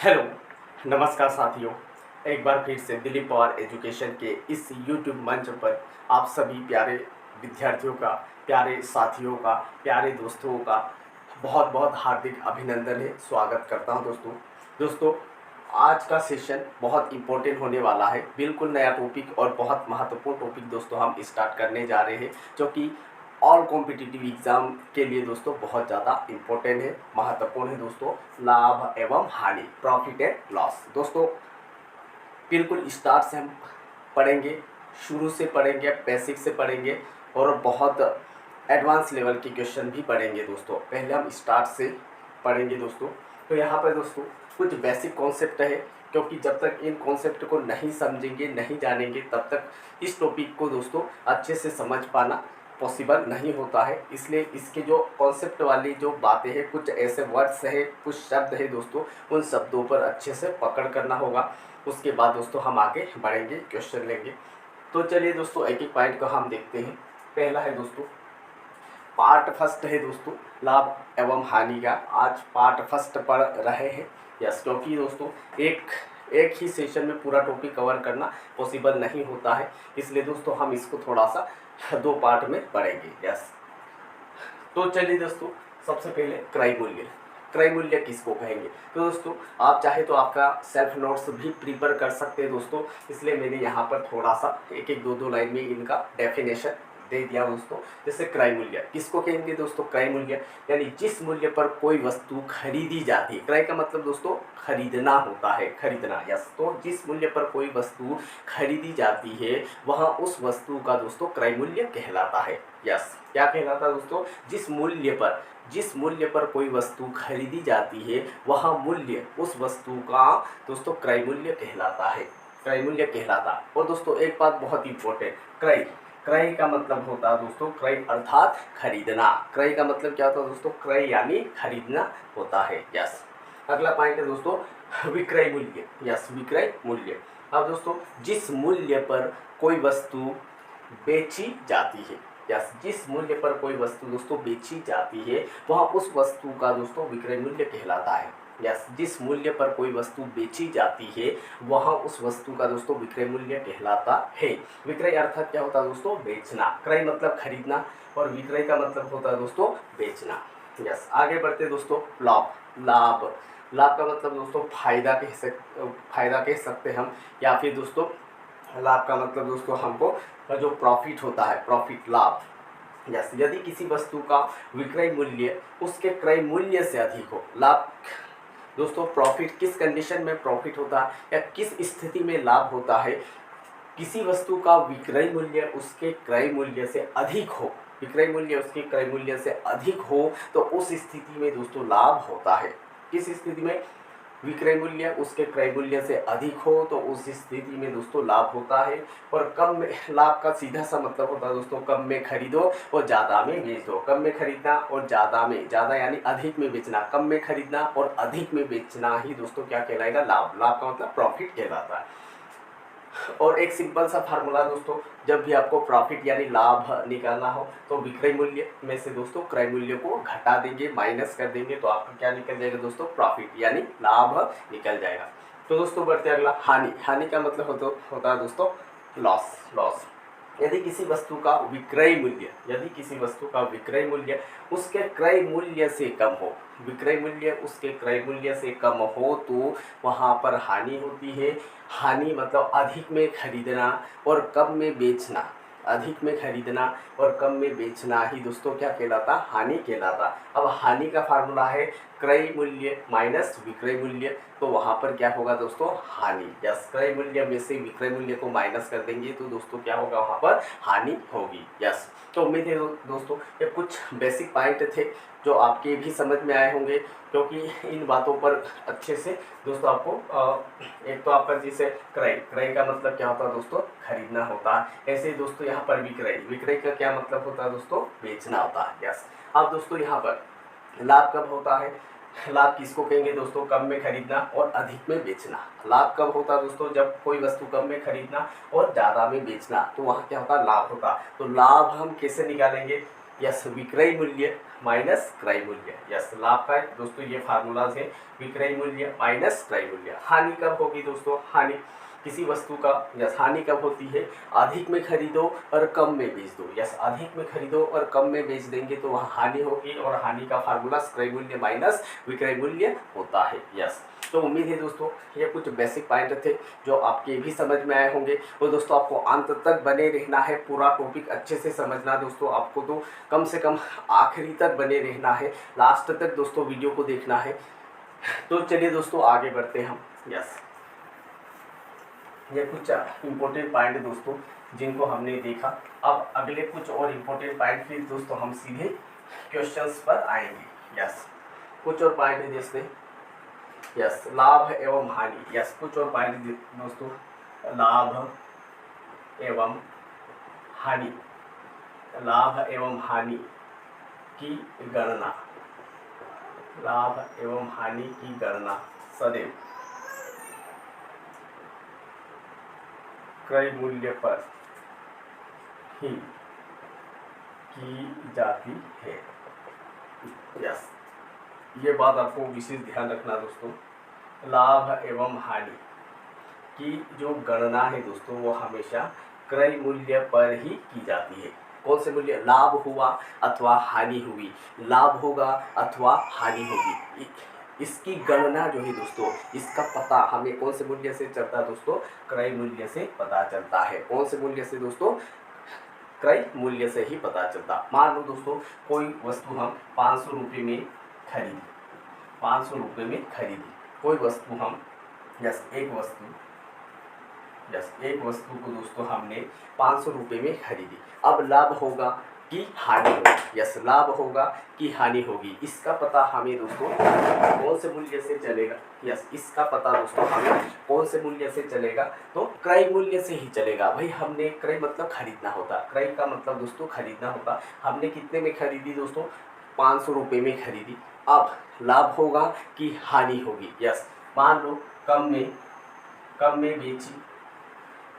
Hello, नमस्कार साथियों। एक बार फिर से दिलीप पवार एजुकेशन के इस यूट्यूब मंच पर आप सभी प्यारे विद्यार्थियों का, प्यारे साथियों का, प्यारे दोस्तों का बहुत बहुत हार्दिक अभिनंदन है, स्वागत करता हूं दोस्तों, आज का सेशन बहुत इम्पोर्टेंट होने वाला है। बिल्कुल नया टॉपिक और बहुत महत्वपूर्ण टॉपिक दोस्तों हम स्टार्ट करने जा रहे हैं, जो कि ऑल कॉम्पिटिटिव एग्ज़ाम के लिए दोस्तों बहुत ज़्यादा इम्पोर्टेंट है, महत्वपूर्ण है दोस्तों। लाभ एवं हानि, प्रॉफिट एंड लॉस। दोस्तों बिल्कुल स्टार्ट से हम पढ़ेंगे, शुरू से पढ़ेंगे, बेसिक से पढ़ेंगे और बहुत एडवांस लेवल के क्वेश्चन भी पढ़ेंगे दोस्तों। पहले हम स्टार्ट से पढ़ेंगे दोस्तों। तो यहाँ पर दोस्तों कुछ बेसिक कॉन्सेप्ट है, क्योंकि जब तक इन कॉन्सेप्ट को नहीं समझेंगे, नहीं जानेंगे, तब तक इस टॉपिक को दोस्तों अच्छे से समझ पाना पॉसिबल नहीं होता है। इसलिए इसके जो कॉन्सेप्ट वाली जो बातें हैं, कुछ ऐसे वर्ड्स है, कुछ शब्द है दोस्तों, उन शब्दों पर अच्छे से पकड़ करना होगा। उसके बाद दोस्तों हम आगे बढ़ेंगे, क्वेश्चन लेंगे। तो चलिए दोस्तों एक एक पॉइंट को हम देखते हैं। पहला है दोस्तों पार्ट फर्स्ट है दोस्तों, लाभ एवं हानि का। आज पार्ट फर्स्ट पढ़ रहे हैं। यस, क्योंकि दोस्तों एक ही सेशन में पूरा टॉपिक कवर करना पॉसिबल नहीं होता है, इसलिए दोस्तों हम इसको थोड़ा सा दो पार्ट में पढ़ेंगे। यस, तो चलिए दोस्तों सबसे पहले क्रय मूल्य। क्रय मूल्य किसको कहेंगे? तो दोस्तों आप चाहे तो आपका सेल्फ नोट्स भी प्रिपेयर कर सकते हैं दोस्तों, इसलिए मैंने यहाँ पर थोड़ा सा एक एक दो लाइन में इनका डेफिनेशन दे दिया दोस्तों। जैसे क्रय मूल्य किसको कहेंगे दोस्तों? क्रय मूल्य यानी जिस मूल्य पर कोई वस्तु खरीदी जाती है। क्रय का मतलब दोस्तों खरीदना होता है, खरीदना। यस, तो जिस मूल्य पर कोई वस्तु खरीदी जाती है वहाँ उस वस्तु का दोस्तों क्रय मूल्य कहलाता है। यस, क्या कहलाता है दोस्तों? जिस मूल्य पर कोई वस्तु खरीदी जाती है वह मूल्य उस वस्तु का दोस्तों क्रय मूल्य कहलाता है, क्रय मूल्य कहलाता। और दोस्तों एक बात बहुत इंपॉर्टेंट, क्रय का मतलब होता है दोस्तों, क्रय अर्थात खरीदना। क्रय का मतलब क्या होता है दोस्तों? क्रय यानी खरीदना होता है। यस, अगला पॉइंट है दोस्तों विक्रय मूल्य। यस, विक्रय मूल्य। अब दोस्तों जिस मूल्य पर कोई वस्तु बेची जाती है, यस, जिस मूल्य पर कोई वस्तु दोस्तों बेची जाती है वह उस वस्तु का दोस्तों विक्रय मूल्य कहलाता है। यस, जिस मूल्य पर कोई वस्तु बेची जाती है वह उस वस्तु का दोस्तों विक्रय मूल्य कहलाता है। विक्रय अर्थात क्या होता है दोस्तों? बेचना। क्रय मतलब खरीदना और विक्रय का मतलब होता है दोस्तों बेचना। यस, आगे बढ़ते दोस्तों लाभ का मतलब दोस्तों फायदा कह सकते हम, या फिर दोस्तों लाभ का मतलब दोस्तों हमको जो प्रॉफिट होता है, प्रॉफिट, लाभ। यस, यदि किसी वस्तु का विक्रय मूल्य उसके क्रय मूल्य से अधिक हो। लाभ दोस्तों प्रॉफिट किस कंडीशन में प्रॉफिट होता है या किस स्थिति में लाभ होता है? किसी वस्तु का विक्रय मूल्य उसके क्रय मूल्य से अधिक हो, विक्रय मूल्य उसके क्रय मूल्य से अधिक हो तो उस स्थिति में दोस्तों लाभ होता है। किस स्थिति में? विक्रय मूल्य उसके क्रय मूल्य से अधिक हो तो उस स्थिति में दोस्तों लाभ होता है। और कम में, लाभ का सीधा सा मतलब होता है दोस्तों कम में खरीदो और ज़्यादा में बेच दो। कम में खरीदना और ज़्यादा यानी अधिक में बेचना। कम में खरीदना और अधिक में बेचना ही दोस्तों क्या कहलाएगा? लाभ। लाभ का मतलब प्रॉफिट कहलाता है। और एक सिंपल सा फार्मूला दोस्तों, जब भी आपको प्रॉफिट यानी लाभ निकालना हो तो विक्रय मूल्य में से दोस्तों क्रय मूल्य को घटा देंगे, माइनस कर देंगे, तो आपका क्या निकल जाएगा दोस्तों? प्रॉफिट यानी लाभ निकल जाएगा। तो दोस्तों बढ़ते अगला हानि का मतलब होता है दोस्तों लॉस। यदि किसी वस्तु का विक्रय मूल्य उसके क्रय मूल्य से कम हो, विक्रय मूल्य उसके क्रय मूल्य से कम हो तो वहाँ पर हानि होती है। हानि मतलब अधिक में खरीदना और कम में बेचना। अधिक में खरीदना और कम में बेचना ही दोस्तों क्या कहलाता? हानि कहलाता। अब हानि का फार्मूला है क्रय मूल्य माइनस विक्रय मूल्य, तो वहाँ पर क्या होगा दोस्तों? हानि। यस, क्रय मूल्य में से विक्रय मूल्य को माइनस कर देंगे तो दोस्तों क्या होगा? वहाँ पर हानि होगी। यस, तो उम्मीद है दोस्तों ये कुछ बेसिक पॉइंट थे जो आपके भी समझ में आए होंगे, क्योंकि इन बातों पर अच्छे से दोस्तों आपको एक तो आपका जैसे क्रय का मतलब क्या होता है दोस्तों? खरीदना होता है। ऐसे ही दोस्तों यहाँ पर विक्रय का क्या मतलब होता है दोस्तों? बेचना होता है। यस, अब दोस्तों यहाँ पर लाभ कब होता है? लाभ किसको कहेंगे दोस्तों? कम में खरीदना और अधिक में बेचना। लाभ कब होता है दोस्तों? जब कोई वस्तु कम में खरीदना और ज़्यादा में बेचना, तो वहाँ क्या होता है? लाभ होता। तो लाभ हम कैसे निकालेंगे? यस, विक्रय मूल्य माइनस क्रय मूल्य। यस, लाभ का दोस्तों ये फार्मूलाज है, विक्रय मूल्य माइनस क्रय मूल्य। हानि कब होगी दोस्तों? हानि किसी वस्तु का यस हानि कब होती है? अधिक में खरीदो और कम में बेच दो। यस, अधिक में खरीदो और कम में बेच देंगे तो वह हानि होगी, और हानि का फार्मूला क्रय मूल्य माइनस विक्रय मूल्य होता है। यस, तो उम्मीद है दोस्तों ये कुछ बेसिक पॉइंट थे जो आपके भी समझ में आए होंगे। और दोस्तों आपको अंत तक बने रहना है, पूरा टॉपिक अच्छे से समझना दोस्तों। आपको तो कम से कम आखिरी तक बने रहना है, लास्ट तक दोस्तों वीडियो को देखना है। तो चलिए दोस्तों आगे बढ़ते हैं हम। यस, ये कुछ इम्पोर्टेंट पॉइंट दोस्तों जिनको हमने देखा। अब अगले कुछ और इम्पोर्टेंट पॉइंट फिर दोस्तों हम सीधे क्वेश्चंस पर आएंगे। यस, कुछ और पॉइंट है जैसे यस लाभ एवं हानि। यस, कुछ और पॉइंट दोस्तों, लाभ एवं हानि, लाभ एवं हानि की गणना, लाभ एवं हानि की गणना सदैव क्रय मूल्य पर ही की जाती है। यस, ये बात आपको विशेष ध्यान रखना दोस्तों। लाभ एवं हानि की जो गणना है दोस्तों वो हमेशा क्रय मूल्य पर ही की जाती है। कौन से मूल्य? लाभ हुआ अथवा हानि हुई, लाभ होगा अथवा हानि होगी, इसकी गणना जो है दोस्तों, इसका पता हमें कौन से मूल्य से चलता है दोस्तों? क्रय मूल्य से पता चलता है। कौन से मूल्य से दोस्तों? क्रय मूल्य से ही पता चलता। मान लो दोस्तों कोई वस्तु हम 500 रुपये में खरीदी, 500 रुपये में खरीदी कोई वस्तु हम एक वस्तु को दोस्तों हमने 500 रुपये में खरीदी। अब लाभ होगा कि हानि होगी? यस, लाभ होगा कि हानि होगी, इसका पता हमें दोस्तों कौन से मूल्य से चलेगा? यस, इसका पता दोस्तों हमें कौन से मूल्य से चलेगा? तो क्रय मूल्य से ही चलेगा। भाई हमने क्रय मतलब खरीदना होता, क्रय का मतलब दोस्तों खरीदना होता। हमने कितने में खरीदी दोस्तों? 500 रुपये में खरीदी। अब लाभ होगा कि हानि होगी? यस, मान लो कम में बेची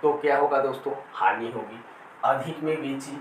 तो क्या होगा दोस्तों? हानि होगी। अधिक में बेची,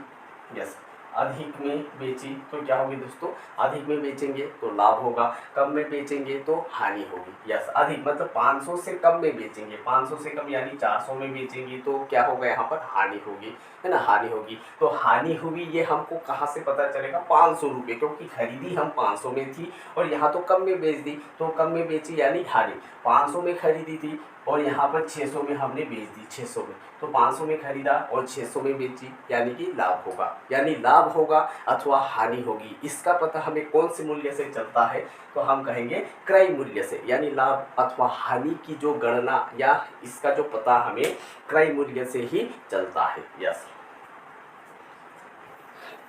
यस, अधिक में बेची तो क्या होगी दोस्तों? अधिक में बेचेंगे तो लाभ होगा, कम में बेचेंगे तो हानि होगी। यस, अधिक मतलब 500 से कम में बेचेंगे, 500 से कम यानी 400 में बेचेंगे तो क्या होगा? यहाँ पर हानि होगी, है ना, हानि होगी। तो हानि हुई ये हमको कहाँ से पता चलेगा? 500 रुपये, क्योंकि खरीदी हम 500 में थी और यहाँ तो कम में बेच दी, तो कम में बेची यानी हानि। 500 में खरीदी थी और यहाँ पर 600 में हमने बेच दी, 600 में, तो 500 में खरीदा और 600 में बेची यानी कि लाभ होगा। यानी लाभ होगा अथवा हानि होगी, इसका पता हमें कौन से मूल्य से चलता है? तो हम कहेंगे क्रय मूल्य से। यानी लाभ अथवा हानि की जो गणना या इसका जो पता हमें क्रय मूल्य से ही चलता है। यस,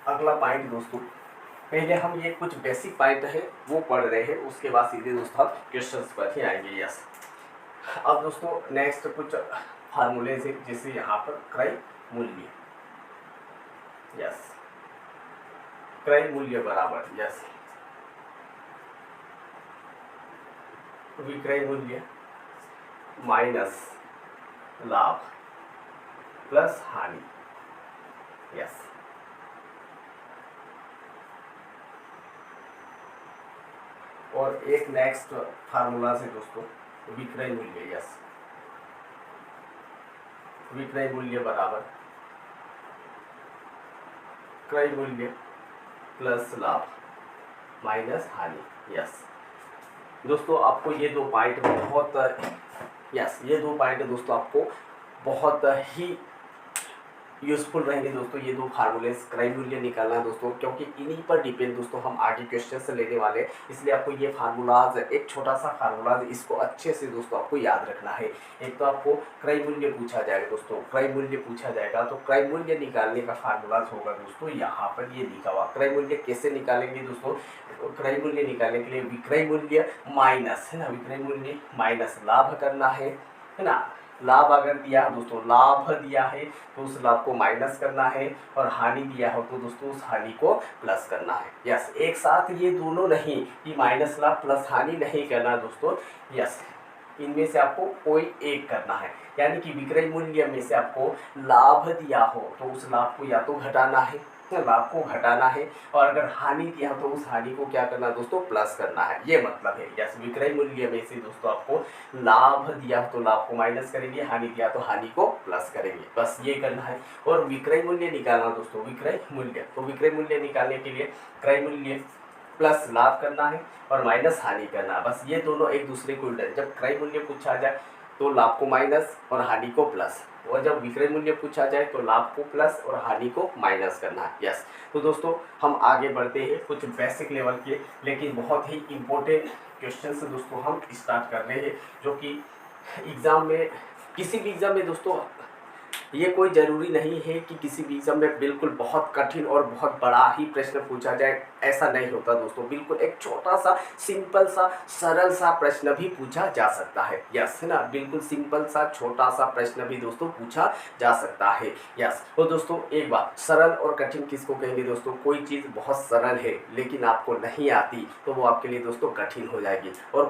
अगला पॉइंट दोस्तों, पहले हम ये कुछ बेसिक पॉइंट है वो पढ़ रहे हैं, उसके बाद सीधे दोस्तों हम क्वेश्चंस पर ही आएंगे। यस, अब दोस्तों नेक्स्ट कुछ फार्मूले से, जैसे यहाँ पर क्रय मूल्य, यस, क्रय मूल्य बराबर यस विक्रय मूल्य माइनस लाभ प्लस हानि। यस, और एक नेक्स्ट फार्मूला से दोस्तों विक्रय मूल्य, यस, विक्रय मूल्य बराबर क्रय मूल्य प्लस लाभ माइनस हानि। यस दोस्तों, आपको ये दो पॉइंट बहुत ये दो पॉइंट दोस्तों आपको बहुत ही यूजफुल रहेंगे दोस्तों। ये दो फार्मूले क्रय मूल्य निकालना है दोस्तों, क्योंकि इन्हीं पर डिपेंड दोस्तों हम आगे क्वेश्चन से लेने वाले हैं। इसलिए आपको ये फार्मूलाज, एक छोटा सा फार्मूलाज, इसको अच्छे से दोस्तों आपको याद रखना है। एक तो आपको क्रय मूल्य पूछा जाएगा दोस्तों, क्रय मूल्य पूछा जाएगा तो क्रय मूल्य निकालने का फार्मूलाज होगा दोस्तों यहाँ पर ये लिखा हुआ। क्रय मूल्य कैसे निकालेंगे दोस्तों? क्रय मूल्य निकालने के लिए विक्रय मूल्य माइनस, है ना, विक्रय मूल्य माइनस लाभ करना है ना। लाभ अगर दिया है दोस्तों, लाभ दिया है तो उस लाभ को माइनस करना है, और हानि दिया हो तो दोस्तों उस हानि को प्लस करना है। यस, एक साथ ये दोनों नहीं कि माइनस लाभ प्लस हानि नहीं करना दोस्तों। यस, इनमें से आपको कोई एक करना है। यानी कि विक्रय मूल्य में से आपको लाभ दिया हो तो उस लाभ को या तो घटाना है लाभ को घटाना है, और अगर हानि दिया तो उस हानि को क्या करना है दोस्तों, प्लस करना है, ये मतलब है। यस, विक्रय मूल्य में से दोस्तों आपको लाभ दिया तो लाभ को माइनस करेंगे, हानि दिया तो हानि को प्लस करेंगे, बस ये करना है। और विक्रय मूल्य निकालना दोस्तों, विक्रय मूल्य, तो विक्रय मूल्य निकालने के लिए क्रय मूल्य प्लस लाभ करना है और माइनस हानि करना है, बस ये दोनों एक दूसरे को उल्टा। जब क्रय मूल्य पूछा जाए तो लाभ को माइनस और हानि को प्लस, और जब विक्रय मूल्य पूछा जाए तो लाभ को प्लस और हानि को माइनस करना है। यस, तो दोस्तों हम आगे बढ़ते हैं कुछ बेसिक लेवल के लेकिन बहुत ही इम्पोर्टेंट क्वेश्चन से दोस्तों हम स्टार्ट कर रहे हैं, जो कि एग्ज़ाम में, किसी भी एग्ज़ाम में दोस्तों, ये कोई ज़रूरी नहीं है कि किसी भी एग्जाम में बिल्कुल बहुत कठिन और बहुत बड़ा ही प्रश्न पूछा जाए, ऐसा नहीं होता दोस्तों। बिल्कुल एक छोटा सा सिंपल सा सरल सा प्रश्न भी पूछा जा सकता है। यस, है ना, बिल्कुल सिंपल सा छोटा सा प्रश्न भी दोस्तों पूछा जा सकता है। यस, तो दोस्तों एक बात, सरल और कठिन किसको कहेंगे दोस्तों, कोई चीज़ बहुत सरल है लेकिन आपको नहीं आती तो वो आपके लिए दोस्तों कठिन हो जाएगी, और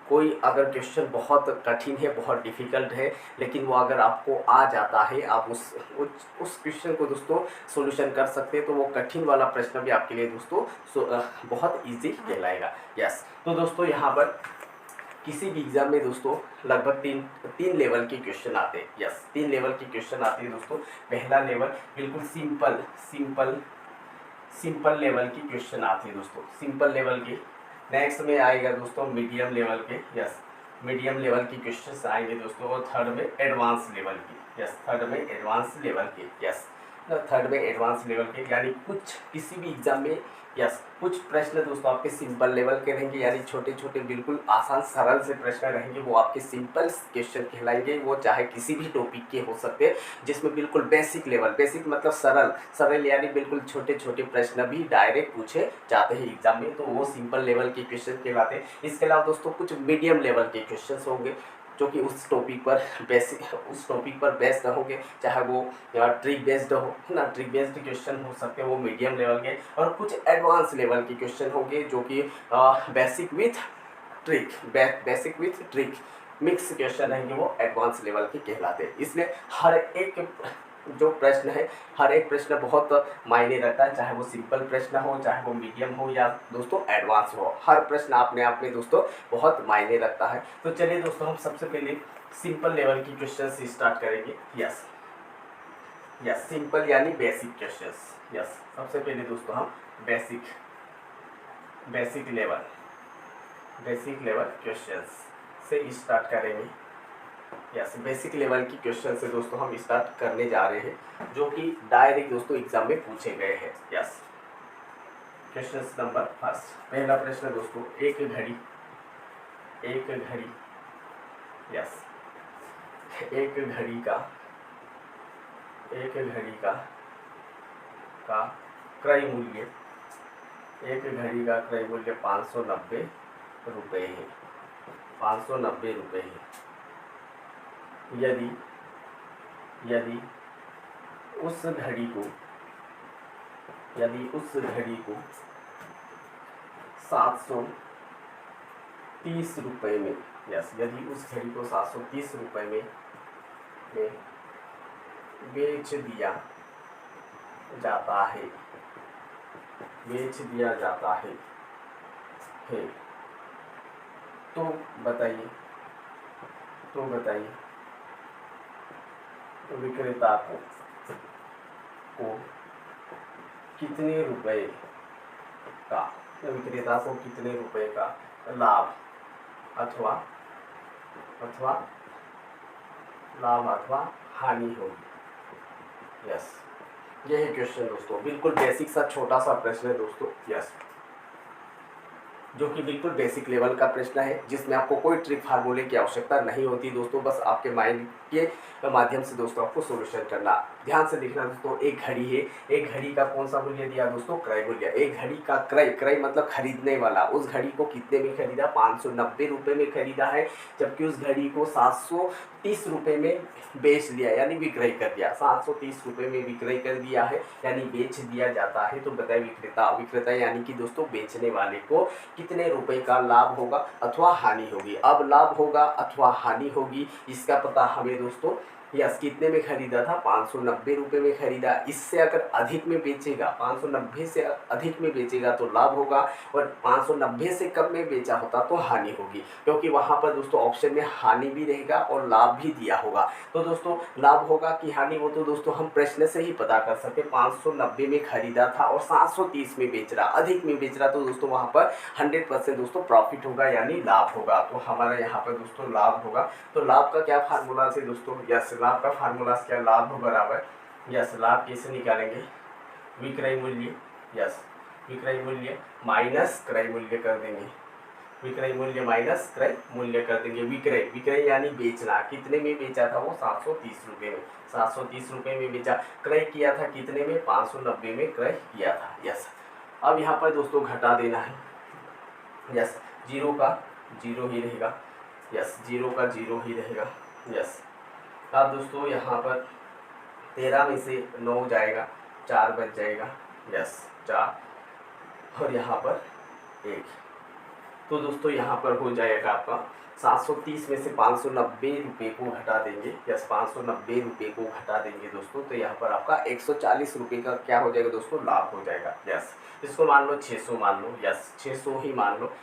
कोई अगर क्वेश्चन बहुत कठिन है, बहुत डिफिकल्ट है, लेकिन वो अगर आपको आ जाता है, आप उस क्वेश्चन को दोस्तों सॉल्यूशन कर सकते हैं, तो वो कठिन वाला प्रश्न भी आपके लिए दोस्तों बहुत इजी कहलाएगा। यस, तो दोस्तों यहाँ पर किसी भी एग्जाम में दोस्तों लगभग तीन लेवल के क्वेश्चन आते हैं। यस, 3 लेवल के क्वेश्चन आते हैं दोस्तों। पहला लेवल बिल्कुल सिंपल लेवल की क्वेश्चन आते हैं दोस्तों, सिंपल लेवल के। नेक्स्ट में आएगा दोस्तों मीडियम लेवल के, यस, मीडियम लेवल की क्वेश्चंस आएंगे दोस्तों, और थर्ड में एडवांस लेवल की। यस, थर्ड में एडवांस लेवल के। यस, थर्ड में एडवांस लेवल के, यानी कुछ किसी भी एग्जाम में, यस, कुछ प्रश्न दोस्तों आपके सिंपल लेवल के रहेंगे, यानी छोटे छोटे बिल्कुल आसान सरल से प्रश्न रहेंगे, वो आपके सिंपल क्वेश्चन कहलाएंगे। वो चाहे किसी भी टॉपिक के हो सकते हैं, जिसमें बिल्कुल बेसिक लेवल, बेसिक मतलब सरल यानी बिल्कुल छोटे छोटे प्रश्न भी डायरेक्ट पूछे जाते हैं एग्जाम में, तो वो सिंपल लेवल के क्वेश्चन कहलाते हैं। इसके अलावा दोस्तों कुछ मीडियम लेवल के क्वेश्चन होंगे, जो कि उस टॉपिक पर बेस्ड होंगे, चाहे वो ट्रिक बेस्ड हो, है ना, ट्रिक बेस्ड क्वेश्चन हो सकते हैं, वो मीडियम लेवल के। और कुछ एडवांस लेवल के क्वेश्चन होंगे, जो कि basic with trick mix question रहेंगे, वो एडवांस लेवल के कहलाते हैं। इसलिए हर एक जो प्रश्न है, हर एक प्रश्न बहुत मायने रखता है, चाहे वो सिंपल प्रश्न हो, चाहे वो मीडियम हो, या दोस्तों एडवांस हो, हर प्रश्न अपने आप में दोस्तों बहुत मायने रखता है। तो चलिए दोस्तों हम सबसे पहले सिंपल लेवल की क्वेश्चन से स्टार्ट करेंगे। यस, सिंपल यानी बेसिक क्वेश्चंस। यस, सबसे पहले दोस्तों हम बेसिक लेवल क्वेश्चंस से स्टार्ट करेंगे। यस, बेसिक लेवल की क्वेश्चन से दोस्तों हम स्टार्ट करने जा रहे हैं, जो कि डायरेक्ट दोस्तों एग्जाम में पूछे गए हैं। यस, क्वेश्चन नंबर फर्स्ट, पहला प्रश्न दोस्तों, एक घड़ी। यस, एक घड़ी का क्रय मूल्य, एक घड़ी का क्रय मूल्य 590 रुपये है, 590 रुपये है। यदि उस घड़ी को 730 रुपये में, यस, यदि उस घड़ी को 730 रुपये में बेच दिया जाता है, तो बताइए विक्रेता को कितने रुपए का लाभ अथवा हानि होगी। यस, यही क्वेश्चन दोस्तों, बिल्कुल बेसिक सा छोटा सा प्रश्न है दोस्तों। यस, जो कि बिल्कुल बेसिक लेवल का प्रश्न है, जिसमें आपको कोई ट्रिक फार्मूले की आवश्यकता नहीं होती दोस्तों, बस आपके माइंड के माध्यम से दोस्तों आपको सॉल्यूशन करना। ध्यान से देखना दोस्तों, एक घड़ी है, एक घड़ी का कौन सा मूल्य दिया दोस्तों, क्रय मूल्य। एक घड़ी का क्रय मतलब खरीदने वाला, उस घड़ी को कितने में खरीदा, 590 रुपये में खरीदा है, जबकि उस घड़ी को 730 रुपये में बेच दिया, यानी विक्रय कर दिया, 730 रुपये में विक्रय कर दिया है, यानी बेच दिया जाता है। तो बताए विक्रेता यानी कि दोस्तों बेचने वाले को कितने रुपए का लाभ होगा अथवा हानि होगी। अब लाभ होगा अथवा हानि होगी, इसका पता हमें दोस्तों यस, कितने में खरीदा था? 590 रुपये में खरीदा। इससे अगर अधिक में बेचेगा, 590 से अधिक में बेचेगा तो लाभ होगा, और 590 से कम में बेचा होता तो हानि होगी, क्योंकि वहाँ पर दोस्तों ऑप्शन में हानि भी रहेगा और लाभ भी दिया होगा। तो दोस्तों लाभ होगा कि हानि, वो तो दोस्तों हम प्रश्न से ही पता कर सकते। 590 में खरीदा था और 730 में बेच रहा, अधिक में बेच रहा, तो दोस्तों वहाँ पर 100% दोस्तों प्रॉफिट होगा, यानी लाभ होगा। तो हमारा यहाँ पर दोस्तों लाभ होगा। तो लाभ का क्या फार्मूला है दोस्तों? यस, लाभ का फार्मूला क्या? लाभ बराबर, यस, लाभ कैसे निकालेंगे? विक्रय मूल्य, यस, विक्रय मूल्य माइनस क्रय मूल्य कर देंगे। विक्रय मूल्य माइनस क्रय मूल्य कर देंगे। विक्रय, विक्रय यानी बेचना, कितने में बेचा था? वो 730 रुपये में, 730 रुपये में बेचा। क्रय किया था कितने में? 590 में क्रय किया था। यस, अब यहाँ पर दोस्तों घटा देना है। यस, जीरो का जीरो ही रहेगा। यस, जीरो का जीरो ही रहेगा। यस, अब दोस्तों यहाँ पर 13 में से 9 जाएगा, 4 बच जाएगा। यस, 4, और यहाँ पर 1। तो दोस्तों यहाँ पर हो जाएगा आपका 730 में से 590 रुपये को घटा देंगे। यस, 590 रुपये को घटा देंगे दोस्तों, तो यहाँ पर आपका 140 रुपये का क्या हो जाएगा दोस्तों? लाभ हो जाएगा। यस, इसको मान लो 600 मान लो। यस, 600 ही मान लो।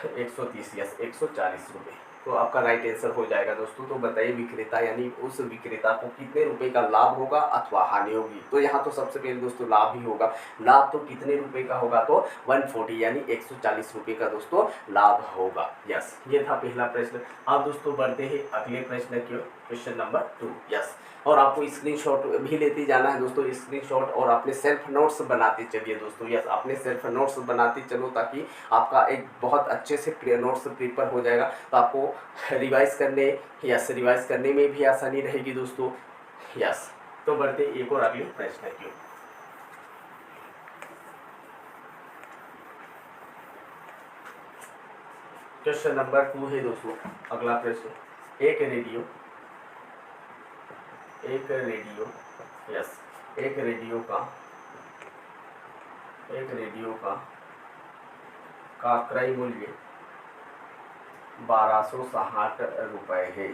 130, यस, 140 रुपये, तो आपका राइट आंसर हो जाएगा दोस्तों। तो बताइए विक्रेता यानी उस विक्रेता को कितने रुपए का लाभ होगा अथवा हानि होगी? तो यहाँ तो सबसे पहले दोस्तों लाभ ही होगा। लाभ तो कितने रुपए का होगा? तो 140 यानी 140 रुपये का दोस्तों लाभ होगा। यस, ये था पहला प्रश्न। अब दोस्तों बढ़ते हैं अगले प्रश्न की, क्वेश्चन नंबर 2। यस, और आपको स्क्रीनशॉट भी लेते जाना है दोस्तों, स्क्रीनशॉट, और अपने सेल्फ नोट्स बनाते चलिए दोस्तों। यस, अपने सेल्फ नोट्स बनाते चलो, ताकि आपका एक बहुत अच्छे से नोट्स प्रिपेयर हो जाएगा, तो आपको रिवाइज करने, यस, रिवाइज करने में भी आसानी रहेगी दोस्तों। यस, तो बढ़ते एक और अगले प्रश्न की। क्वेश्चन नंबर 2 है दोस्तों अगला प्रश्न। एक रेडियो, यस, एक रेडियो का क्रय मूल्य 1260 रुपये है,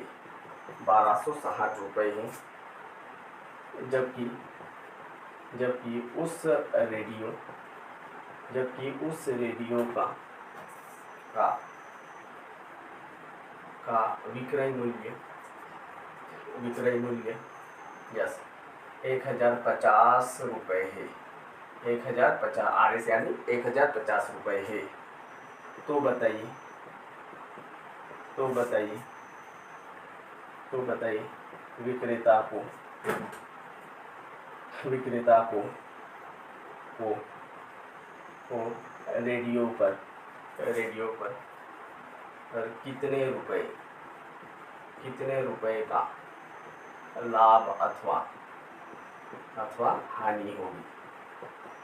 1260 रुपये है, जबकि उस रेडियो का विक्रय मूल्य यस 1050 रुपये है, 1050 RS यानी 1050 रुपये है। तो बताइए विक्रेता को रेडियो पर कितने रुपए का लाभ अथवा हानि होगी,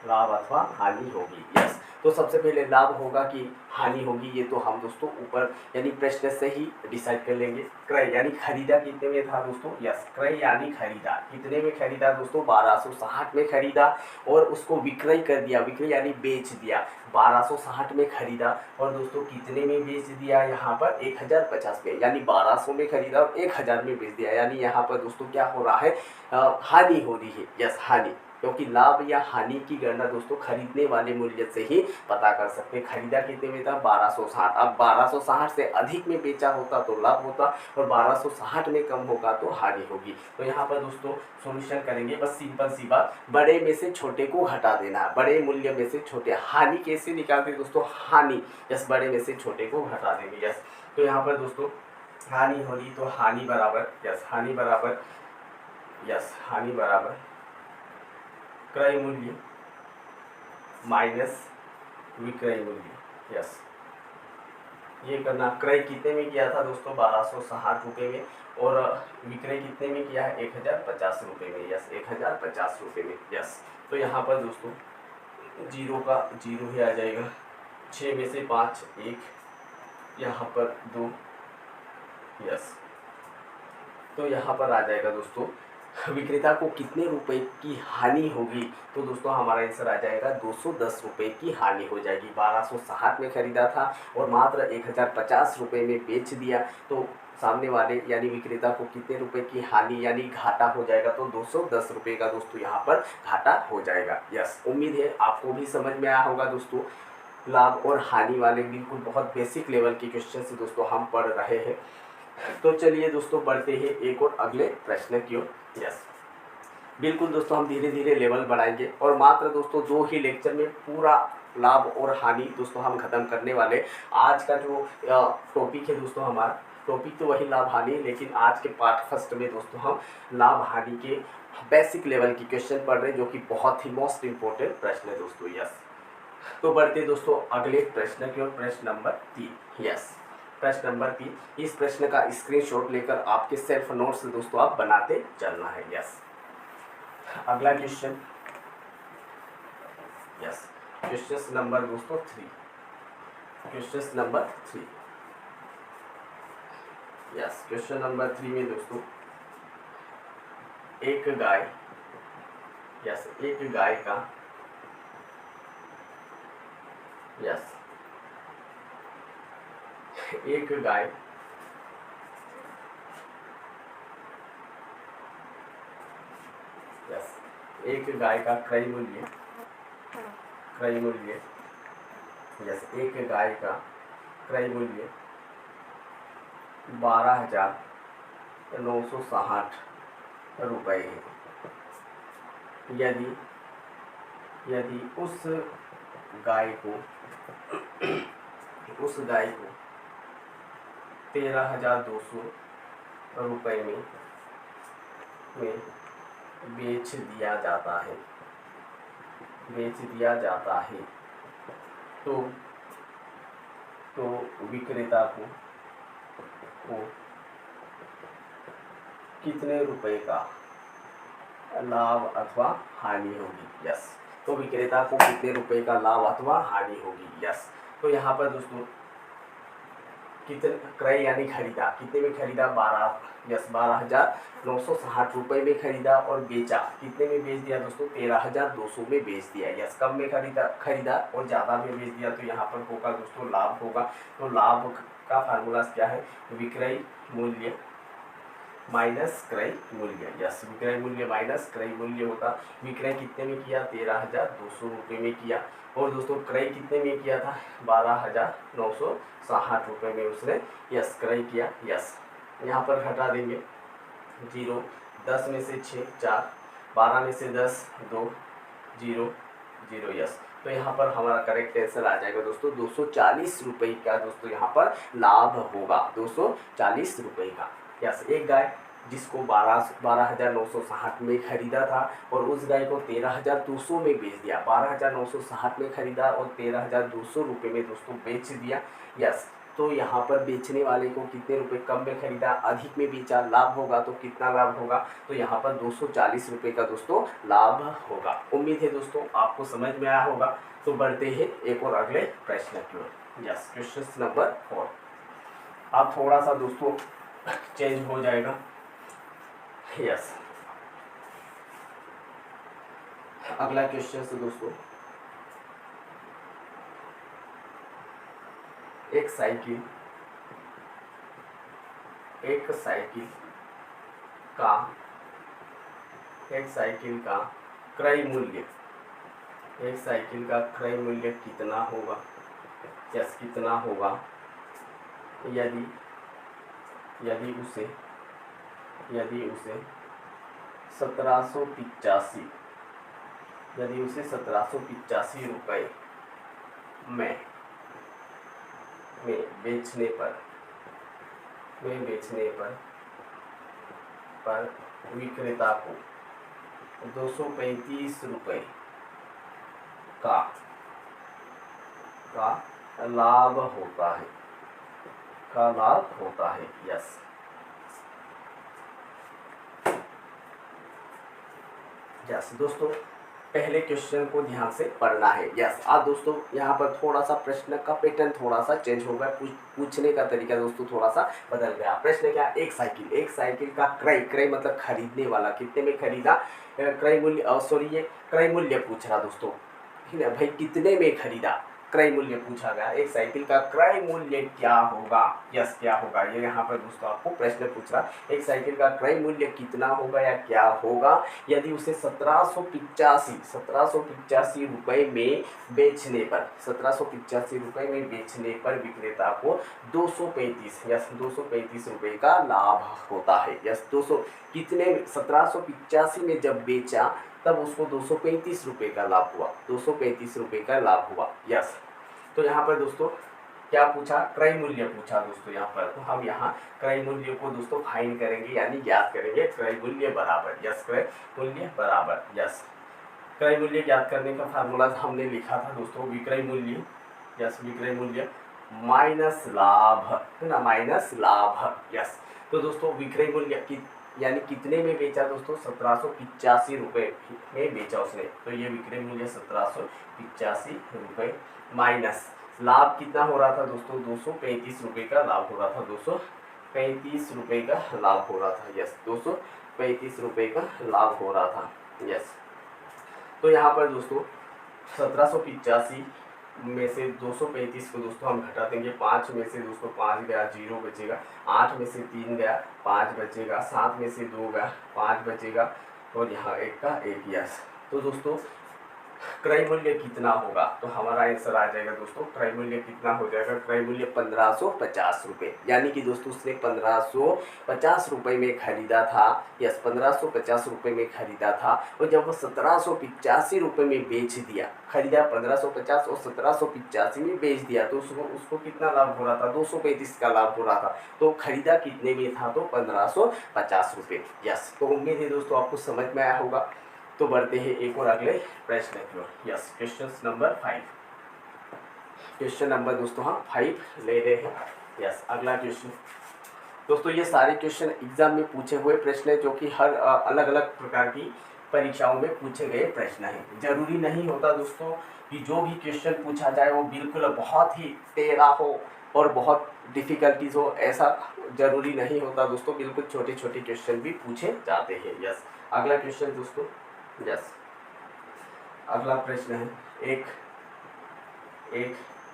लाभ अथवा हानि होगी। यस, तो सबसे पहले लाभ होगा कि हानि होगी, ये तो हम दोस्तों ऊपर यानी प्रश्न से ही डिसाइड कर लेंगे। क्रय यानी खरीदा कितने में था दोस्तों? यस, क्रय यानी खरीदा कितने में खरीदा दोस्तों? 1260 में खरीदा, और उसको विक्रय कर दिया, विक्रय यानी बेच दिया। 1260 में खरीदा और दोस्तों कितने में बेच दिया? यहाँ पर 1050 में, यानी 1200 में खरीदा और 1000 में बेच दिया, यानी यहाँ पर दोस्तों क्या हो रहा है? हानि हो रही है। यस, हानि, क्योंकि लाभ या हानि की गणना दोस्तों खरीदने वाले मूल्य से ही पता कर सकते हैं। खरीदा कितने में था? 1260। अब 1260 से अधिक में बेचा होता तो लाभ होता, और 1260 में कम होगा तो हानि होगी। तो यहाँ पर दोस्तों सॉल्यूशन करेंगे, बस सिंपल सी बात, बड़े में से छोटे को हटा देना, बड़े मूल्य में से छोटे। हानि कैसे निकालते दोस्तों? हानि, यस, बड़े में से छोटे को हटा देंगे। यस, तो यहाँ पर दोस्तों हानि होगी तो हानि बराबर, यस, हानि बराबर क्रय मूल्य माइनस विक्रय मूल्य। यस, ये करना। क्रय कितने में किया था दोस्तों? 1260 रुपये में, और विक्रय कितने में किया है? 1050 रुपये में। यस, 1050 रुपये में। यस, तो यहाँ पर दोस्तों जीरो का जीरो ही आ जाएगा। 6 में से 5 1, यहाँ पर 2। यस, तो यहाँ पर आ जाएगा दोस्तों विक्रेता को कितने रुपए की हानि होगी, तो दोस्तों हमारा आंसर आ जाएगा 210 रुपये की हानि हो जाएगी। 1260 में खरीदा था और मात्र 1050 रुपये में बेच दिया, तो सामने वाले यानी विक्रेता को कितने रुपए की हानि यानी घाटा हो जाएगा, तो 210 रुपये का दोस्तों यहाँ पर घाटा हो जाएगा। यस, उम्मीद है आपको भी समझ में आया होगा दोस्तों। लाभ और हानि वाले बिल्कुल बहुत बेसिक लेवल के क्वेश्चन से दोस्तों हम पढ़ रहे हैं। तो चलिए दोस्तों बढ़ते हैं एक और अगले प्रश्न की ओर। यस, बिल्कुल दोस्तों हम धीरे धीरे लेवल बढ़ाएंगे और मात्र दोस्तों 2 ही लेक्चर में पूरा लाभ और हानि दोस्तों हम खत्म करने वाले। आज का जो टॉपिक है दोस्तों, हमारा टॉपिक तो वही लाभ हानि है, लेकिन आज के पार्ट फर्स्ट में दोस्तों हम लाभ हानि के बेसिक लेवल की क्वेश्चन पढ़ रहे हैं, जो कि बहुत ही मोस्ट इंपॉर्टेंट प्रश्न है दोस्तों। यस, तो बढ़ते दोस्तों अगले प्रश्न की ओर। प्रश्न नंबर 3। यस, प्रश्न नंबर 3। इस प्रश्न का स्क्रीनशॉट लेकर आपके सेल्फ नोट्स दोस्तों आप बनाते चलना है। यस, अगला क्वेश्चन। यस, क्वेश्चन नंबर दोस्तों 3। Question number 3। Yes, question number 3 में दोस्तों एक गाय, यस एक गाय का, यस एक गाय एक गाय का क्रय मूल्य, यस एक गाय का क्रय मूल्य 12,960 रुपये है। यदि उस गाय को 13,200 रुपये में बेच दिया जाता है, तो विक्रेता को कितने रुपए का लाभ अथवा हानि होगी। यस, तो विक्रेता को कितने रुपए का लाभ अथवा हानि होगी। यस, तो यहाँ पर दोस्तों कितने क्रय यानी खरीदा, कितने में खरीदा 12,960 रुपये में खरीदा और बेचा, कितने में बेच दिया दोस्तों 13,200 में बेच दिया। यस, कम में खरीदा और ज़्यादा में बेच दिया, तो यहाँ पर होगा दोस्तों लाभ होगा। तो लाभ का फार्मूला क्या है, विक्रय मूल्य माइनस क्रय मूल्य। यस, विक्रय मूल्य माइनस क्रय मूल्य होता। विक्रय कितने में किया 13,200 रुपये में किया और दोस्तों क्रय कितने में किया था 12,960 रुपये में उसने यस क्रय किया। यस, यहाँ पर घटा देंगे 0, 10 में से 6 4, 12 में से 10 2, 0 0। यस, तो यहाँ पर हमारा करेक्ट आंसर आ जाएगा दोस्तों 240 रुपये का दोस्तों यहाँ पर लाभ होगा, 240 रुपये का। यस, एक गाय जिसको 12,960 में खरीदा था और उस गाय को 13,200 में बेच दिया। 12,960 में खरीदा और 13,200 रुपये में दोस्तों बेच दिया। यस, तो यहाँ पर बेचने वाले को कितने रुपए कम में खरीदा, अधिक में बेचा, लाभ होगा। तो कितना लाभ होगा, तो यहाँ पर 240 रुपये का दोस्तों लाभ होगा। उम्मीद है दोस्तों आपको समझ में आया होगा। तो बढ़ते हैं एक और अगले प्रश्न की ओर। Yes, question number 4। अब थोड़ा सा दोस्तों चेंज हो जाएगा। यस, अगला क्वेश्चन से दोस्तों एक साइकिल का क्रय मूल्य कितना होगा। यस, कितना होगा यदि उसे 1785 रुपये में बेचने पर विक्रेता को 235 रुपये का लाभ होता है। यस दोस्तों, पहले क्वेश्चन को ध्यान से पढ़ना है। यस, आज दोस्तों यहाँ पर थोड़ा सा प्रश्न का पैटर्न थोड़ा सा चेंज हो गया, पूछने का तरीका दोस्तों थोड़ा सा बदल गया। प्रश्न क्या, एक साइकिल का क्रय, क्रय मतलब खरीदने वाला, कितने में खरीदा, क्रय मूल्य, सॉरी ये क्रय मूल्य पूछ रहा दोस्तों, ठीक है भाई, कितने में खरीदा, क्रय मूल्य पूछा गया। एक साइकिल का क्रय मूल्य क्या होगा, यस क्या होगा, ये यहाँ पर दोस्तों आपको प्रश्न पूछ रहा, एक साइकिल का क्रय मूल्य कितना होगा या क्या होगा यदि उसे 1785 रुपये में बेचने पर, 1785 रुपये में बेचने पर विक्रेता को 235 यस 235 रुपये का लाभ होता है। यस 200 कितने, 1785 में जब बेचा तब उसको 235 रुपये का लाभ हुआ, 235 रुपये का लाभ हुआ। यस, तो यहाँ पर दोस्तों क्या पूछा, क्रय मूल्य पूछा दोस्तों यहाँ पर, तो हम यहाँ क्रय मूल्य को दोस्तों फाइंड करेंगे यानी ज्ञात करेंगे। क्रय मूल्य बराबर, यस क्रय मूल्य बराबर, यस क्रय मूल्य ज्ञात करने का फार्मूला हमने लिखा था दोस्तों, विक्रय मूल्य, यस विक्रय मूल्य माइनस लाभ, है ना, माइनस लाभ। यस, तो दोस्तों विक्रय मूल्य की यानी कितने में बेचा दोस्तों, 1785 रुपये में बेचा उसने, तो ये विक्रय मूल्य 1785 रुपये माइनस लाभ कितना हो रहा था दोस्तों, 235 रुपये का लाभ हो रहा था, 235 रुपये का लाभ हो रहा था। यस 235 रुपये का लाभ हो रहा था। यस, तो यहाँ पर दोस्तों 1785 में से 235 को दोस्तों हम घटा देंगे, 5 में से दोस्तों 5 गया, 0 बचेगा, 8 में से 3 गया, 5 बचेगा, 7 में से 2 गया, 5 बचेगा, और यहाँ 1 का 1। यस, तो दोस्तों क्रय मूल्य कितना होगा, तो हमारा आंसर आ जाएगा दोस्तों, क्रय मूल्य कितना हो जाएगा, क्रय मूल्य 1550 रुपये, यानी कि दोस्तों उसने 1550 रुपये में खरीदा था। यस 1550 रुपये में खरीदा था, और जब वो 1785 रुपये में बेच दिया, खरीदा 1550 और 1785 में बेच दिया, तो उसको कितना लाभ हो रहा था, 235 का लाभ हो रहा था। तो खरीदा कितने में था, तो 1550 रुपये। यस, तो उम्मीद है दोस्तों आपको समझ में आया होगा। तो बढ़ते हैं एक और अगले प्रश्न की ओर। Yes, question number 5, question number दोस्तों हम 5 ले रहे हैं। यस, अगला क्वेश्चन दोस्तों, ये सारे क्वेश्चन एग्जाम में पूछे हुए प्रश्न है, जो कि हर अलग अलग प्रकार की परीक्षाओं में पूछे गए प्रश्न हैं। जरूरी नहीं होता दोस्तों कि जो भी क्वेश्चन पूछा जाए वो बिल्कुल बहुत ही टेढ़ा हो और बहुत डिफ़िकल्टीज हो, ऐसा जरूरी नहीं होता दोस्तों, बिल्कुल छोटे छोटे क्वेश्चन भी पूछे जाते हैं। यस, अगला क्वेश्चन दोस्तों, यस अगला प्रश्न है, एक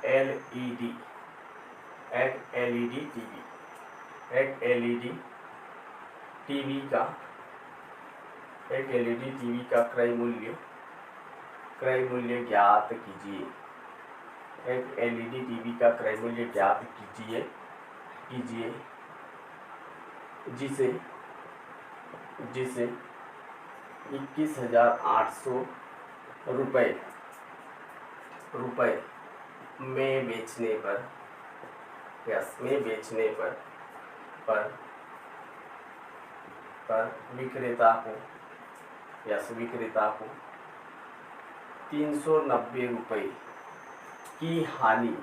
एलईडी टीवी का क्रय मूल्य ज्ञात कीजिए। एक एलईडी टीवी का क्रय मूल्य ज्ञात कीजिए जिसे 21,800 रुपये में बेचने पर, यस में बेचने पर विक्रेता को 390 रुपये की हानि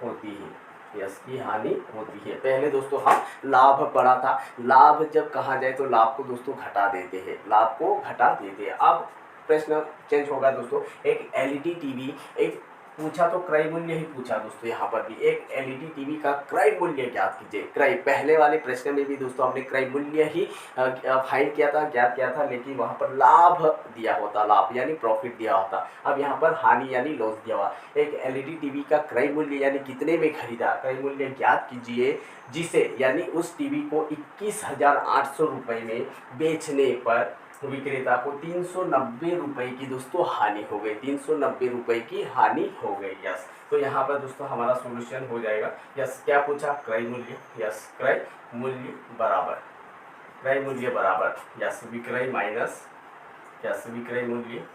होती है। यस की हानि होती है। पहले दोस्तों हम लाभ पढ़ा था, लाभ जब कहा जाए तो लाभ को दोस्तों घटा देते हैं, लाभ को घटा देते हैं। अब प्रश्न चेंज होगा दोस्तों, एक एलईडी टीवी, एक पूछा तो क्रय मूल्य ही पूछा दोस्तों, यहाँ पर भी एक एलईडी टीवी का क्रय मूल्य ज्ञात कीजिए। क्रय, पहले वाले प्रश्न में भी दोस्तों हमने क्रय मूल्य ही फाइंड किया था, ज्ञात किया था, लेकिन वहाँ पर लाभ दिया होता, लाभ यानी प्रॉफिट दिया होता। अब यहाँ पर हानि यानी लॉस दिया हुआ। एक एलईडी टीवी का क्रय मूल्य यानी कितने में खरीदा, क्रय मूल्य ज्ञात कीजिए जिसे यानी उस टीवी को 21,800 रुपये में बेचने पर विक्रेता को 390 रुपये की दोस्तों हानि हो गई, 390 रुपये की हानि हो गई। यस, तो यहाँ पर दोस्तों हमारा सॉल्यूशन हो जाएगा। यस, क्या पूछा, क्रय मूल्य, यस क्रय मूल्य बराबर यस विक्रय माइनस, यस विक्रय मूल्य,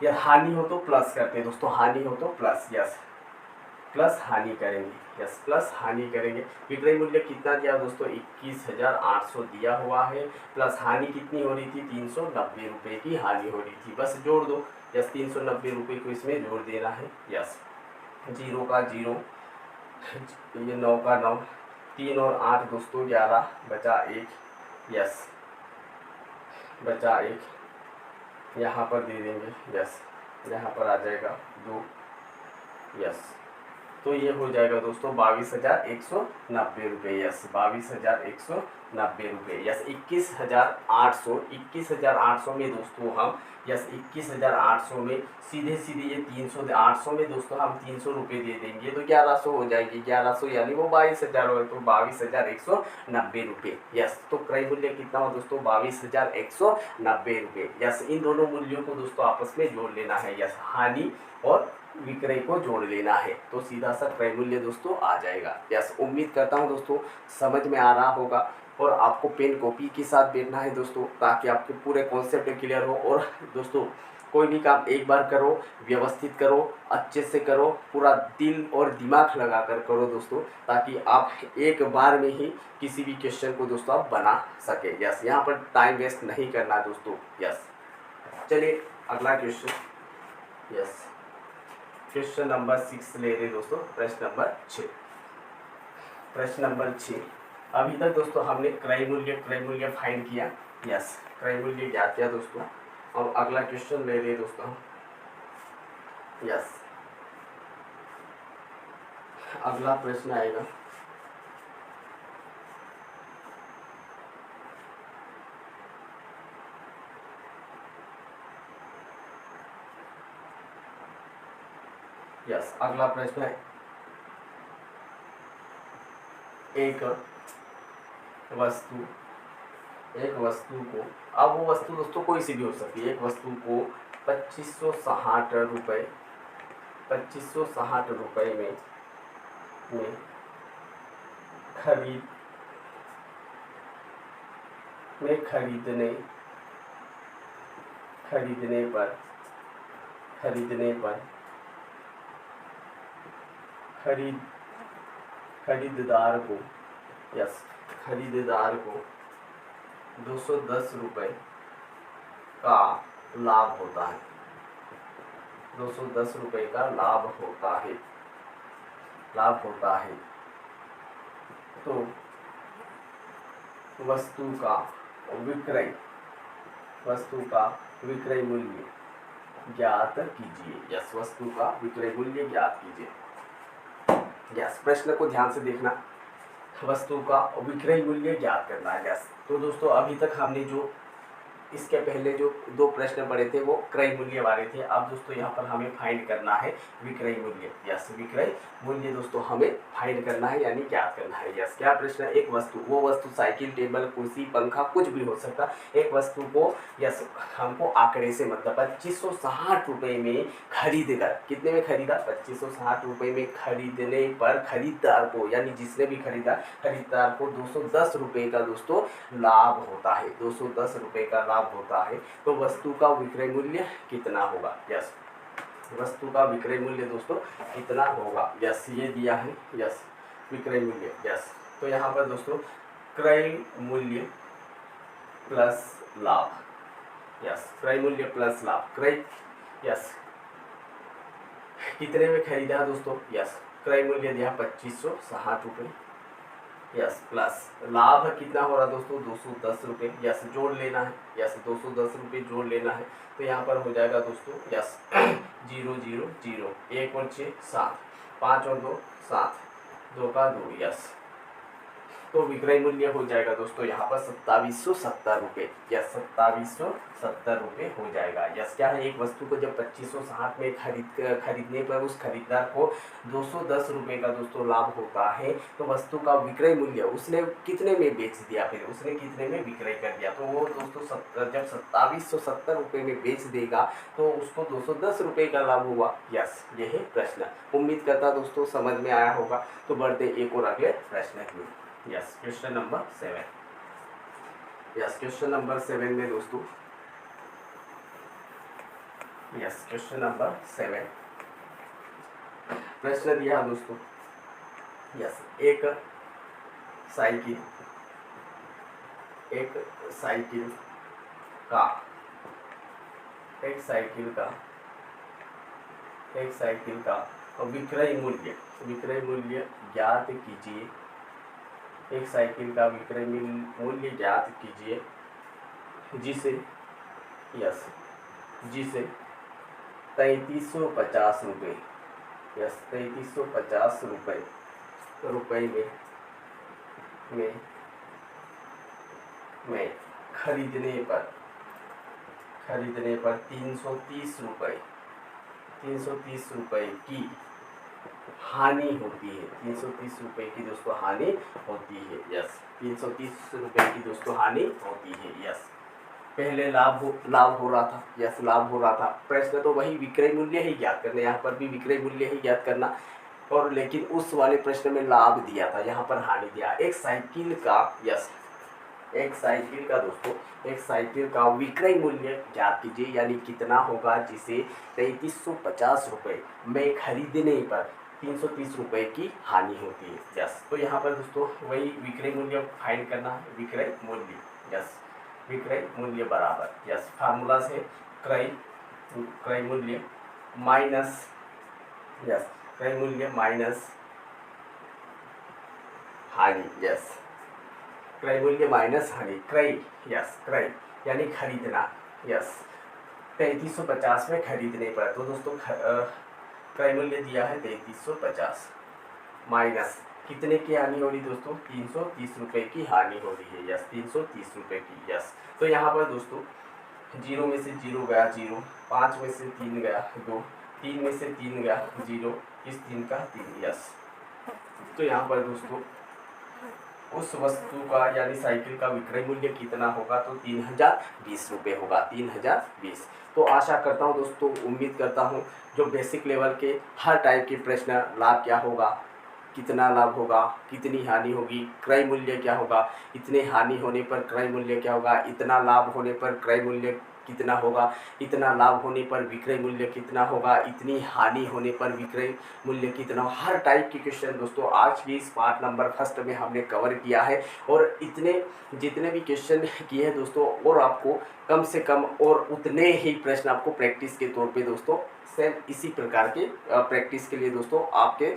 या हानि हो तो प्लस करते हैं दोस्तों, हानि हो तो प्लस, यस प्लस हानि करेंगे, यस प्लस हानि करेंगे। विक्रय मूल्य कितना दिया दोस्तों, 21,800 दिया हुआ है, प्लस हानि कितनी हो रही थी, 390 रुपये की हानि हो रही थी। बस जोड़ दो, यस 390 रुपये को इसमें जोड़ देना है। यस 0 का 0, ये 9 का 9, 3 और 8 दोस्तों 11 बचा 1, यस बचा 1, यहाँ पर दे देंगे, यस, यहाँ पर आ जाएगा 2, यस। तो ये हो जाएगा दोस्तों 22,190 रुपये, यस, 22,190 रुपये, यस। 21,800, 21,800 में दोस्तों हम, यस, 21,800 में सीधे सीधे ये 300, 800 में दोस्तों हम 300 रुपये दे देंगे तो 1100 हो जाएगी, 1100 यानी वो 22,000 हो, तो 22,190 रुपये, यस। तो क्रय मूल्य कितना हो दोस्तों, 22,190 रुपये, यस। इन दोनों मूल्यों को दोस्तों आपस में जोड़ लेना है, यस, हानि और विक्रय को जोड़ लेना है, तो सीधा सा क्रय मूल्य दोस्तों आ जाएगा, यस। उम्मीद करता हूँ दोस्तों समझ में आ रहा होगा, और आपको पेन कॉपी के साथ बैठना है दोस्तों, ताकि आपके पूरे कॉन्सेप्ट क्लियर हो। और दोस्तों कोई भी काम एक बार करो, व्यवस्थित करो, अच्छे से करो, पूरा दिल और दिमाग लगा कर करो दोस्तों, ताकि आप एक बार में ही किसी भी क्वेश्चन को दोस्तों आप बना सके, यस। यहाँ पर टाइम वेस्ट नहीं करना दोस्तों, यस। चलिए अगला क्वेश्चन, यस, क्वेश्चन नंबर 6 ले रहे दोस्तों, प्रश्न नंबर 6, प्रश्न नंबर 6। अभी तक दोस्तों हमने क्रय मूल्य फाइंड किया, यस, क्रय मूल्य ज्ञात किया दोस्तों। और अगला क्वेश्चन ले रहे दोस्तों, यस, अगला प्रश्न आएगा, यस, अगला प्रश्न है, एक वस्तु को, अब वो वस्तु दोस्तों कोई सी भी हो सकती है, एक वस्तु को 2560 रुपये, 2560 रुपये में खरीदने पर खरीददार को, यस, खरीददार को 210 रुपये का लाभ होता है, 210 रुपये का लाभ होता है, तो वस्तु का विक्रय मूल्य ज्ञात कीजिए, यस, वस्तु का विक्रय मूल्य ज्ञात कीजिए, यस। प्रश्न को ध्यान से देखना, वस्तु का विक्रय मूल्य ज्ञात करना है, यस। तो दोस्तों अभी तक हमने जो इसके पहले जो 2 प्रश्न पढ़े थे वो क्रय मूल्य वाले थे। अब दोस्तों यहाँ पर हमें फाइंड करना है विक्रय मूल्य, यस, विक्रय मूल्य दोस्तों हमें फाइंड करना है, यानी ज्ञात करना है, यस। क्या प्रश्न है, एक वस्तु, वो वस्तु साइकिल, टेबल, कुर्सी, पंखा, कुछ भी हो सकता, एक वस्तु को, यस, हमको आंकड़े से मतलब 2560 रुपये में खरीद कर, कितने में खरीदा, 2560 रुपये में खरीदने पर खरीददार को, यानी जिसने भी खरीदा, खरीददार को 210 रुपये का दोस्तों लाभ होता है, 210 रुपये का लाभ होता है, तो वस्तु का विक्रय मूल्य कितना होगा, यस, वस्तु का विक्रय मूल्य दोस्तों कितना होगा, यस, ये दिया है, यस, विक्रय मूल्य, यस। तो यहाँ पर दोस्तों क्रय मूल्य प्लस लाभ, यस, क्रय मूल्य प्लस लाभ, क्रय, यस, कितने में खरीदा दोस्तों, यस, क्रय मूल्य दिया 2560 रुपये, यस, प्लस लाभ कितना हो रहा दोस्तों, 210 रुपये, यस, जोड़ लेना है, यस, 210 रुपये जोड़ लेना है, तो यहाँ पर हो जाएगा दोस्तों, यस, 0 0 0, 1 और 6 7, 5 और 2 7, 2 का 2, यस। तो विक्रय मूल्य हो जाएगा दोस्तों यहाँ पर 2770 रुपये, यस, 2770 रुपये हो जाएगा, यस। क्या है, एक वस्तु को जब 2560 में खरीदने पर उस खरीदार को 210 रुपये का दोस्तों लाभ होता है, तो वस्तु का विक्रय मूल्य उसने कितने में बेच दिया, फिर उसने कितने में विक्रय कर दिया, तो वो दोस्तों जब 2770 रुपये में बेच देगा तो उसको 210 रुपये का लाभ हुआ, यस। यही प्रश्न, उम्मीद करता दोस्तों समझ में आया होगा। तो बढ़ते एक और अगले प्रश्न की, yes, question number 7, yes, question number 7 में दोस्तों, यस, क्वेश्चन नंबर 7 प्रश्न दिया दोस्तों, यस, एक साइकिल का विक्रय मूल्य ज्ञात कीजिए, एक साइकिल का विक्रय मूल्य ज्ञात कीजिए जिसे, यस, जिसे 3350 रुपये, यस 3350 रुपये में खरीदने पर 330 रुपये की हानि होती है। 330 रुपये की दोस्तों हानि होती है, यस 330 रुपये की दोस्तों हानि होती है, यस। पहले लाभ हो रहा था, यस लाभ हो रहा था। प्रश्न तो वही विक्रय मूल्य ही ज्ञात करना, यहाँ पर भी विक्रय मूल्य ही ज्ञात करना, और लेकिन उस वाले प्रश्न में लाभ दिया था, यहाँ पर हानि दिया। एक साइकिल का, यस एक साइकिल का विक्रय मूल्य ज्ञात कीजिए, यानी कितना होगा जिसे 3350 रुपये में खरीदने पर 330 रुपये की हानि होती है, यस। तो यहाँ पर दोस्तों वही विक्रय मूल्य फाइंड करना है, विक्रय मूल्य, यस विक्रय मूल्य बराबर, यस फार्मूला से क्रय मूल्य माइनस, यस क्रय मूल्य माइनस हानि, यस क्रय मूल्य माइनस हानि। क्रय, यस क्रय यानी खरीदना, यस 3350 में खरीदने पर, तो दोस्तों क्रय मूल्य दिया है 3350 माइनस कितने की हानि हो रही दोस्तों, 330 रुपये की हानि हो रही है, यस 330 रुपये की, यस। तो यहाँ पर दोस्तों 0 में से 0 गया 0, 5 में से 3 गया 2, 3 में से 3 गया 0, इस 3 का 3, यस। तो यहाँ पर दोस्तों उस वस्तु का यानी साइकिल का विक्रय मूल्य कितना होगा, तो 3020 रुपये होगा, 3020। तो आशा करता हूँ दोस्तों, उम्मीद करता हूँ जो बेसिक लेवल के हर टाइप के प्रश्न, लाभ क्या होगा, कितना लाभ होगा, कितनी हानि होगी, क्रय मूल्य क्या होगा, इतने हानि होने पर क्रय मूल्य क्या होगा, इतना लाभ होने पर क्रय मूल्य कितना होगा, इतना लाभ होने पर विक्रय मूल्य कितना होगा, इतनी हानि होने पर विक्रय मूल्य कितना, हर टाइप के क्वेश्चन दोस्तों आज की इस पार्ट नंबर फर्स्ट में हमने कवर किया है। और जितने भी क्वेश्चन किए हैं दोस्तों, और आपको कम से कम और उतने ही प्रश्न आपको प्रैक्टिस के तौर पे दोस्तों सेम इसी प्रकार के प्रैक्टिस के लिए दोस्तों आपके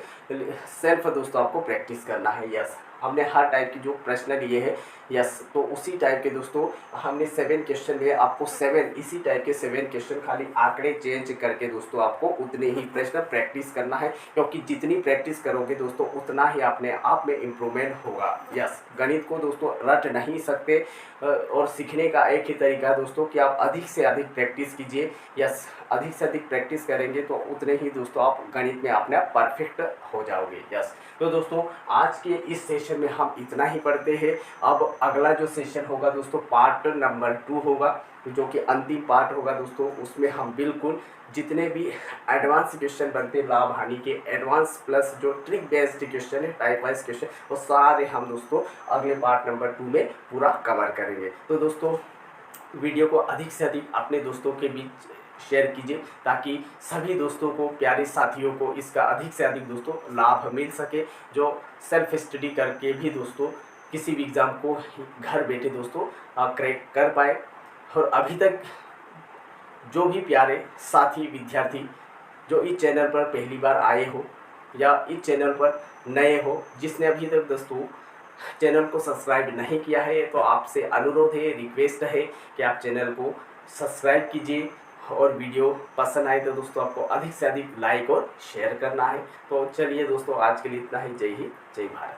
सेल्फ दोस्तों आपको प्रैक्टिस करना है, यस। हमने हर टाइप की जो प्रश्न लिए हैं, यस, तो उसी टाइप के दोस्तों हमने 7 क्वेश्चन लिए, आपको 7 इसी टाइप के 7 क्वेश्चन, खाली आंकड़े चेंज करके दोस्तों आपको उतने ही प्रश्न प्रैक्टिस करना है, क्योंकि जितनी प्रैक्टिस करोगे दोस्तों उतना ही अपने आप में इम्प्रूवमेंट होगा, यस। गणित को दोस्तों रट नहीं सकते, और सीखने का एक ही तरीका है दोस्तों कि आप अधिक से अधिक प्रैक्टिस कीजिए, यस। अधिक से अधिक प्रैक्टिस करेंगे तो उतने ही दोस्तों आप गणित में अपने आप परफेक्ट हो जाओगे, यस। तो दोस्तों आज के इस सेशन में हम इतना ही पढ़ते हैं। अब अगला जो सेशन होगा दोस्तों पार्ट नंबर 2 होगा, जो कि अंतिम पार्ट होगा दोस्तों, उसमें हम बिल्कुल जितने भी एडवांस क्वेश्चन बनते हैं लाभ हानि के, एडवांस प्लस जो ट्रिक बेस्ड क्वेश्चन है, टाइप वाइज क्वेश्चन, वो सारे हम दोस्तों अगले पार्ट नंबर 2 में पूरा कवर करेंगे। तो दोस्तों वीडियो को अधिक से अधिक अपने दोस्तों के बीच शेयर कीजिए, ताकि सभी दोस्तों को, प्यारे साथियों को इसका अधिक से अधिक दोस्तों लाभ मिल सके, जो सेल्फ स्टडी करके भी दोस्तों किसी भी एग्ज़ाम को घर बैठे दोस्तों क्रैक कर पाए। और अभी तक जो भी प्यारे साथी विद्यार्थी जो इस चैनल पर पहली बार आए हो या इस चैनल पर नए हो, जिसने अभी तक दोस्तों चैनल को सब्सक्राइब नहीं किया है, तो आपसे अनुरोध है, रिक्वेस्ट है कि आप चैनल को सब्सक्राइब कीजिए, और वीडियो पसंद आए तो दोस्तों आपको अधिक से अधिक लाइक और शेयर करना है। तो चलिए दोस्तों आज के लिए इतना ही। जय हिंद, जय भारत।